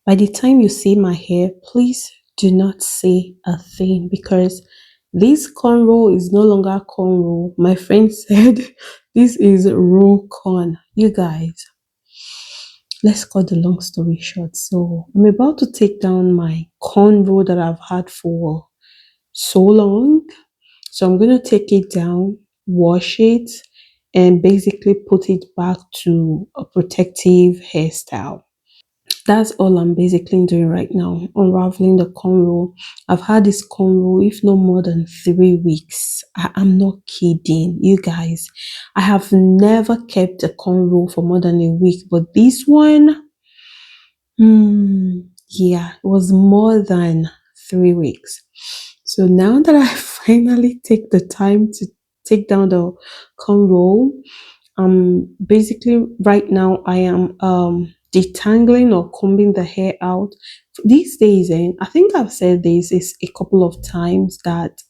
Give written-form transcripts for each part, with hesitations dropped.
By the time you see my hair, please do not say a thing because this cornrow is no longer cornrow. My friend said this is roll corn. You guys, let's cut the long story short. So I'm about to take down my cornrow that I've had for so long. So I'm going to take it down, wash it, and basically put it back to a protective hairstyle. That's all I'm basically doing right now, unraveling the cornrow. I've had this cornrow if no more than 3 weeks. I'm not kidding, you guys. I have never kept a cornrow for more than a week, but this one, yeah, it was more than 3 weeks. So now that I finally take the time to take down the cornrow, basically right now I am detangling or combing the hair out. These days, and I think I've said this is a couple of times that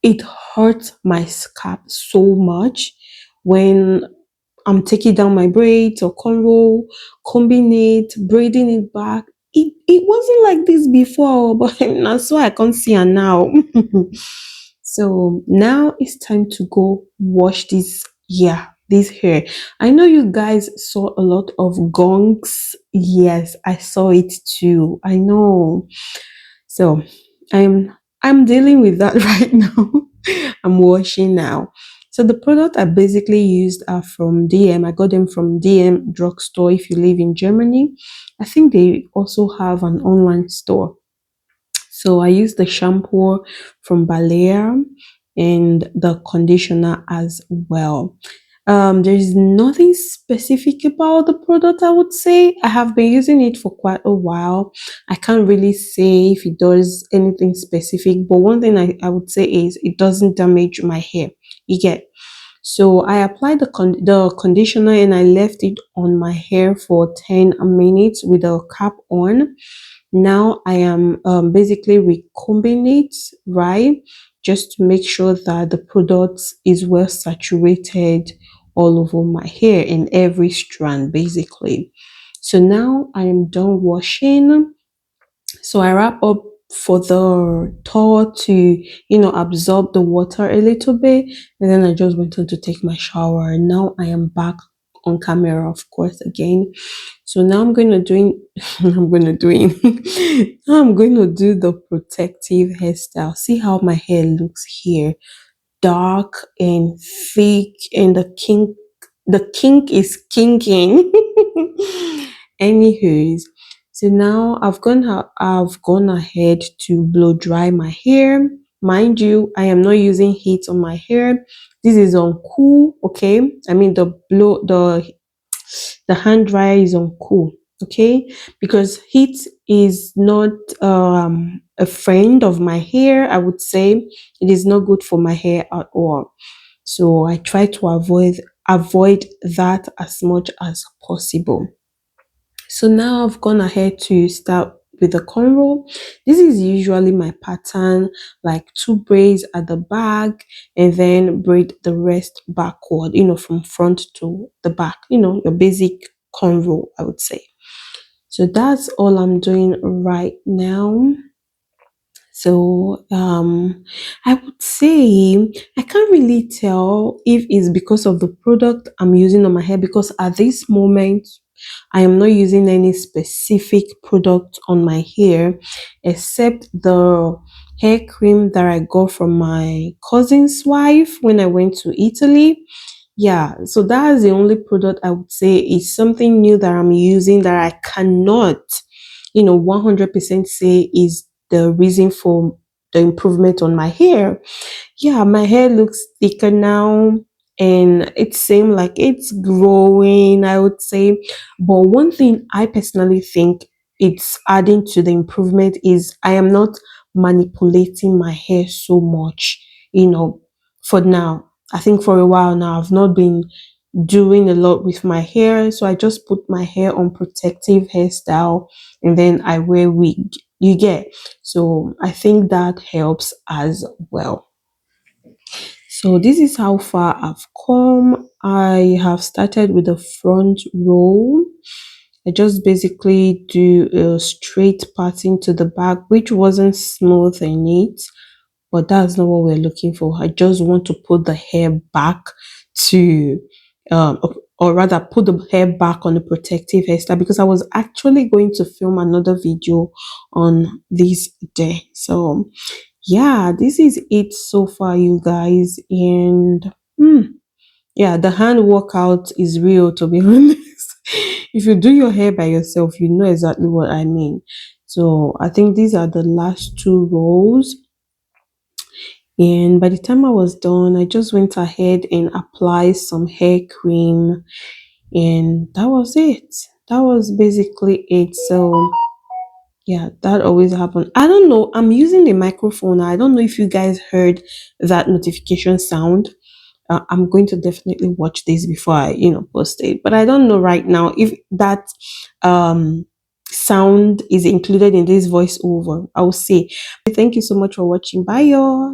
it hurts my scalp so much when I'm taking down my braids or cornrow, combing it, braiding it back. It wasn't like this before, but that's why I can't see her now. So now it's time to go wash this, yeah, this hair. I know you guys saw a lot of gongs. Yes, I saw it too. I know. So I'm dealing with that right now. I'm washing now. So the product I basically used are from DM. I got them from DM drugstore if you live in Germany. I think they also have an online store. So I used the shampoo from Balea and the conditioner as well. There's nothing specific about the product, I would say. I have been using it for quite a while. I can't really say if it does anything specific, but one thing I would say is it doesn't damage my hair. You get. So I applied the conditioner and I left it on my hair for 10 minutes with a cap on. Now I am basically recombing it, right? Just to make sure that the product is well saturated all over my hair in every strand, basically. So now I am done washing. So I wrap up for the towel to, absorb the water a little bit. And then I just went on to take my shower. Now I am back on camera, of course, again. So now I'm going to doing, I'm going to doing, now I'm going to do the protective hairstyle. See how my hair looks here, dark and thick, and the kink is kinking. Anywho's, so now I've gone ahead to blow dry my hair. Mind you, I am not using heat on my hair. This is on cool, okay? I mean the hand dryer is on cool, okay? Because heat is not a friend of my hair, I would say. It is not good for my hair at all. So I try to avoid that as much as possible. So now I've gone ahead to start with the cornrow. This is usually my pattern, like two braids at the back and then braid the rest backward, from front to the back, your basic cornrow, I would say. So that's all I'm doing right now. So I would say I can't really tell if it's because of the product I'm using on my hair, because at this moment I am not using any specific product on my hair except the hair cream that I got from my cousin's wife when I went to Italy. Yeah, so that is the only product I would say is something new that I'm using that I cannot, 100% say is the reason for the improvement on my hair. Yeah, my hair looks thicker now and it seems like it's growing, I would say. But one thing I personally think it's adding to the improvement is I am not manipulating my hair so much, for now. I think for a while now, I've not been doing a lot with my hair. So I just put my hair on protective hairstyle and then I wear wig. You get. So I think that helps as well. So this is how far I've come. I have started with the front row I just basically do a straight parting to the back, which wasn't smooth and neat, but that's not what we're looking for. I just want to put the hair back to, or rather put the hair back on the protective hairstyle, because I was actually going to film another video on this day. So yeah, this is it so far, you guys. And yeah, the hand workout is real, to be honest. If you do your hair by yourself, you know exactly what I mean. So I think these are the last two rows. And by the time I was done, I just went ahead and applied some hair cream, and that was it. That was basically it. So yeah, that always happens. I don't know. I'm using the microphone. I don't know if you guys heard that notification sound. I'm going to definitely watch this before I, post it. But I don't know right now if that sound is included in this voiceover. I will see. Thank you so much for watching. Bye, y'all.